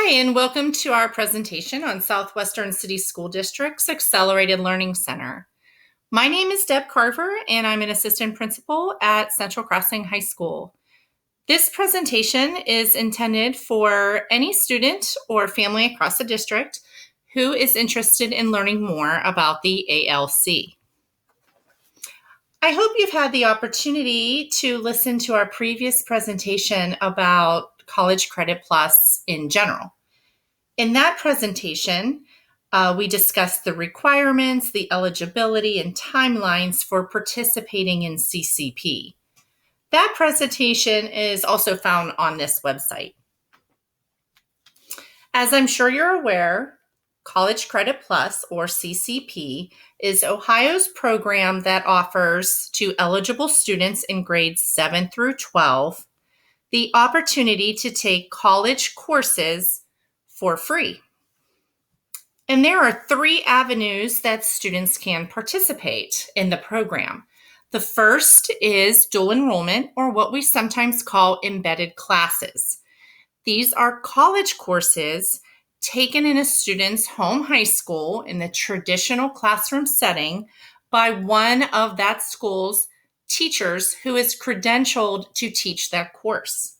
Hi, and welcome to our presentation on Southwestern City School District's Accelerated Learning Center. My name is Deb Carver, and I'm an assistant principal at Central Crossing High School. This presentation is intended for any student or family across the district who is interested in learning more about the ALC. I hope you've had the opportunity to listen to our previous presentation about College Credit Plus in general. In that presentation, we discussed the requirements, the eligibility, and timelines for participating in CCP. That presentation is also found on this website. As I'm sure you're aware, College Credit Plus, or CCP, is Ohio's program that offers to eligible students in grades 7 through 12 the opportunity to take college courses for free. And there are 3 avenues that students can participate in the program. The first is dual enrollment, or what we sometimes call embedded classes. These are college courses taken in a student's home high school in the traditional classroom setting by one of that school's teachers who is credentialed to teach that course.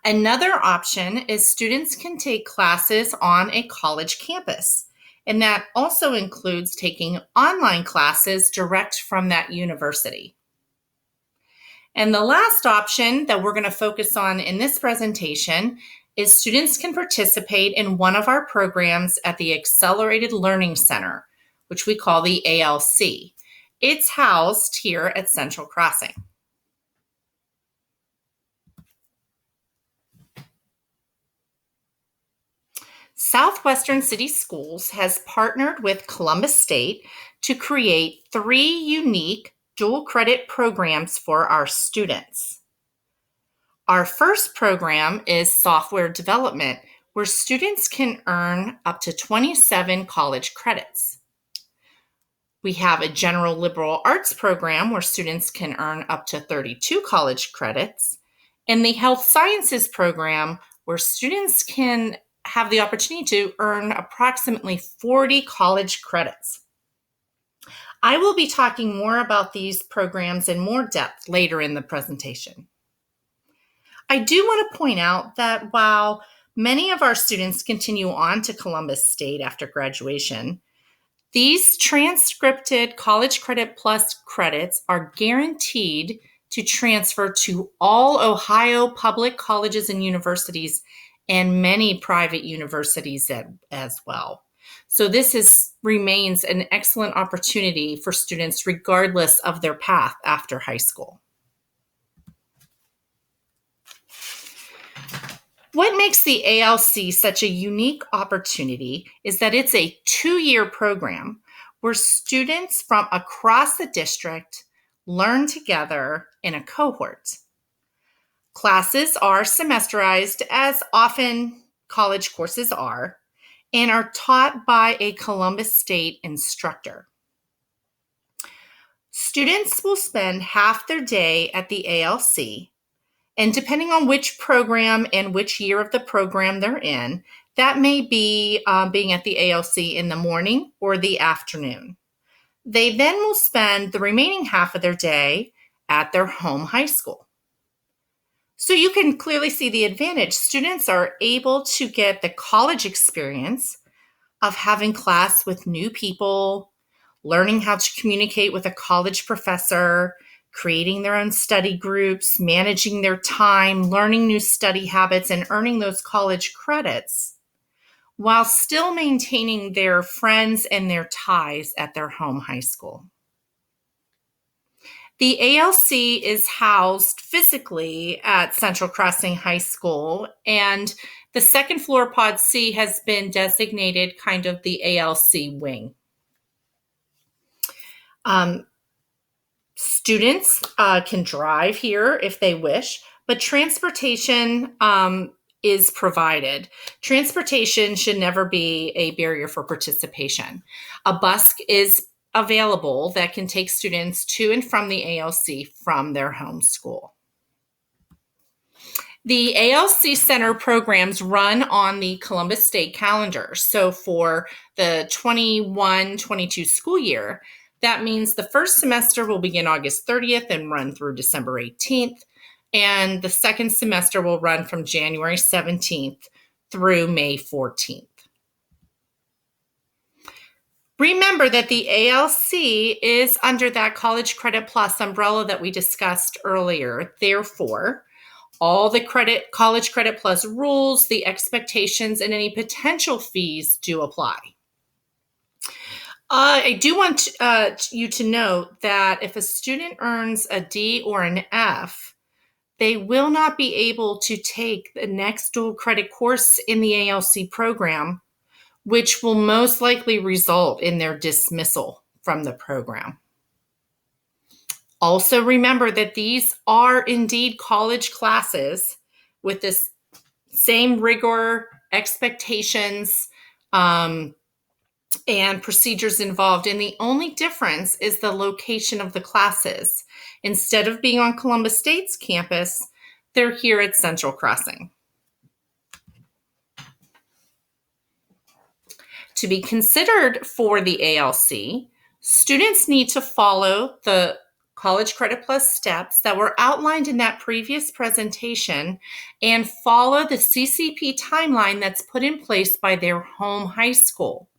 Another option is students can take classes on a college campus, and that also includes taking online classes direct from that university. And the last option that we're going to focus on in this presentation is students can participate in one of our programs at the Accelerated Learning Center, which we call the ALC. It's housed here at Central Crossing. Southwestern City Schools has partnered with Columbus State to create 3 unique dual credit programs for our students. Our first program is software development, where students can earn up to 27 college credits. We have a general liberal arts program where students can earn up to 32 college credits, and the health sciences program where students can have the opportunity to earn approximately 40 college credits. I will be talking more about these programs in more depth later in the presentation. I do want to point out that while many of our students continue on to Columbus State after graduation, these transcripted College Credit Plus credits are guaranteed to transfer to all Ohio public colleges and universities and many private universities as well. So this remains an excellent opportunity for students regardless of their path after high school. What makes the ALC such a unique opportunity is that it's a 2-year program where students from across the district learn together in a cohort. Classes are semesterized, as often college courses are, and are taught by a Columbus State instructor. Students will spend half their day at the ALC, and depending on which program and which year of the program they're in, that may be being at the ALC in the morning or the afternoon. They then will spend the remaining half of their day at their home high school. So you can clearly see the advantage. Students are able to get the college experience of having class with new people, learning how to communicate with a college professor, creating their own study groups, managing their time, learning new study habits, and earning those college credits, while still maintaining their friends and their ties at their home high school. The ALC is housed physically at Central Crossing High School, and the second floor Pod C has been designated kind of the ALC wing. Students can drive here if they wish, but transportation is provided. Transportation should never be a barrier for participation. A bus is available that can take students to and from the ALC from their home school. The ALC Center programs run on the Columbus State calendar. So for the 21-22 school year, that means the first semester will begin August 30th and run through December 18th. And the second semester will run from January 17th through May 14th. Remember that the ALC is under that College Credit Plus umbrella that we discussed earlier. Therefore, all the College Credit Plus rules, the expectations, and any potential fees do apply. I do want you to note that if a student earns a D or an F, they will not be able to take the next dual credit course in the ALC program, which will most likely result in their dismissal from the program. Also remember that these are indeed college classes with this same rigor, expectations, and procedures involved. And the only difference is the location of the classes. Instead of being on Columbus State's campus, they're here at Central Crossing. To be considered for the ALC, students need to follow the College Credit Plus steps that were outlined in that previous presentation and follow the CCP timeline that's put in place by their home high school.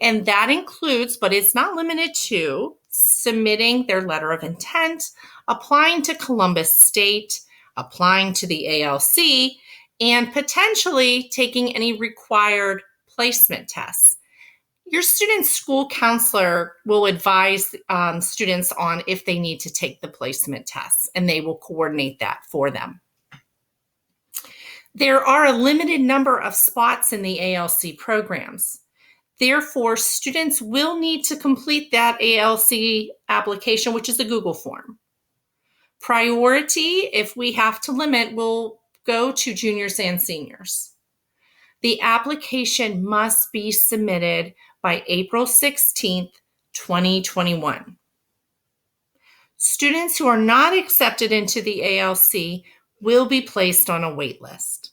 And that includes, but it's not limited to, submitting their letter of intent, applying to Columbus State, applying to the ALC, and potentially taking any required placement tests. Your student's school counselor will advise students on if they need to take the placement tests, and they will coordinate that for them. There are a limited number of spots in the ALC programs. Therefore, students will need to complete that ALC application, which is a Google form. Priority, if we have to limit, will go to juniors and seniors. The application must be submitted by April 16th, 2021. Students who are not accepted into the ALC will be placed on a wait list.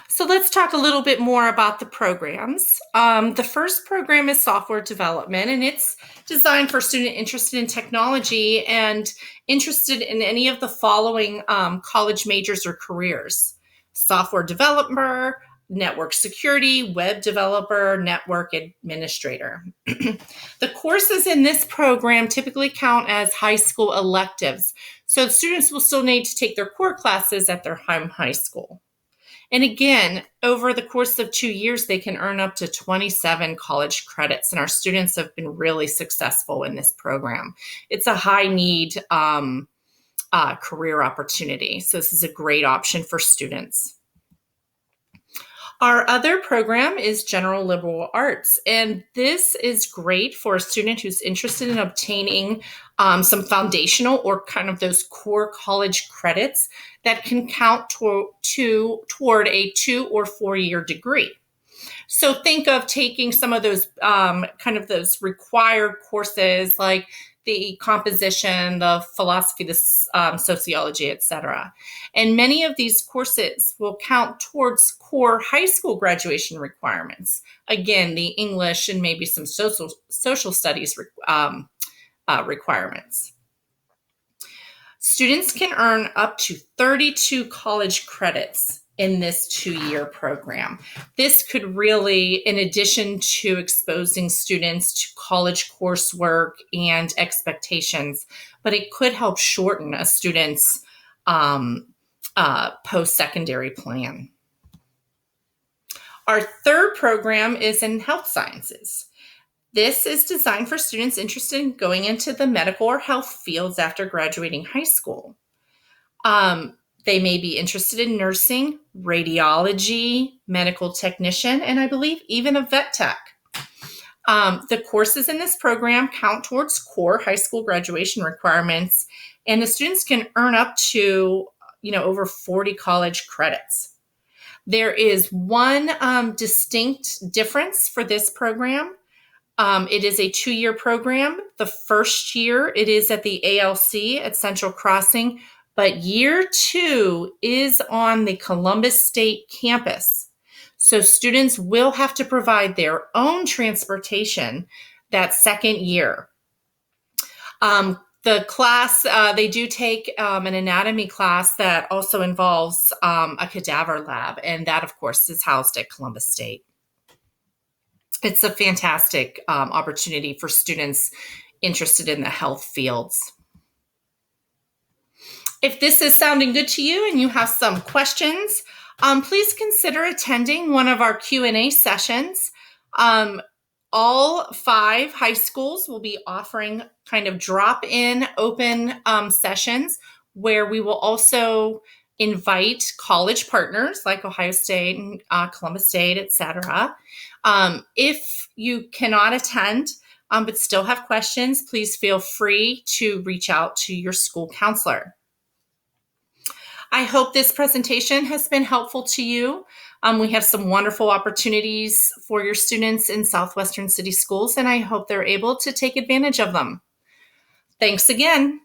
So let's talk a little bit more about the programs. The first program is software development, and it's designed for students interested in technology and interested in any of the following college majors or careers: software developer, network security, web developer, network administrator. The courses in this program typically count as high school electives, so students will still need to take their core classes at their home high school. And again, over the course of 2 years, they can earn up to 27 college credits, and our students have been really successful in this program. It's a high need career opportunity, so this is a great option for students. Our other program is General Liberal Arts, and this is great for a student who's interested in obtaining some foundational or kind of those core college credits that can count toward a 2 or 4 year degree. So think of taking some of those kind of those required courses like the composition, the philosophy, the sociology, etc. And many of these courses will count towards core high school graduation requirements. Again, the English and maybe some social studies requirements. Students can earn up to 32 college credits in this 2-year program. This could really, in addition to exposing students to college coursework and expectations, but it could help shorten a student's post-secondary plan. Our third program is in health sciences. This is designed for students interested in going into the medical or health fields after graduating high school. They may be interested in nursing, radiology, medical technician, and I believe even a vet tech. The courses in this program count towards core high school graduation requirements, and the students can earn up to over 40 college credits. There is one distinct difference for this program. It is a 2-year program. The first year, it is at the ALC at Central Crossing. but year 2 is on the Columbus State campus. So students will have to provide their own transportation that second year. The class, they do take an anatomy class that also involves a cadaver lab, and that, of course, is housed at Columbus State. It's a fantastic opportunity for students interested in the health fields. If this is sounding good to you and you have some questions, please consider attending one of our Q&A sessions. All 5 high schools will be offering kind of drop-in open sessions where we will also invite college partners like Ohio State and Columbus State, etc. If you cannot attend but still have questions, please feel free to reach out to your school counselor. I hope this presentation has been helpful to you. We have some wonderful opportunities for your students in Southwestern City Schools, and I hope they're able to take advantage of them. Thanks again.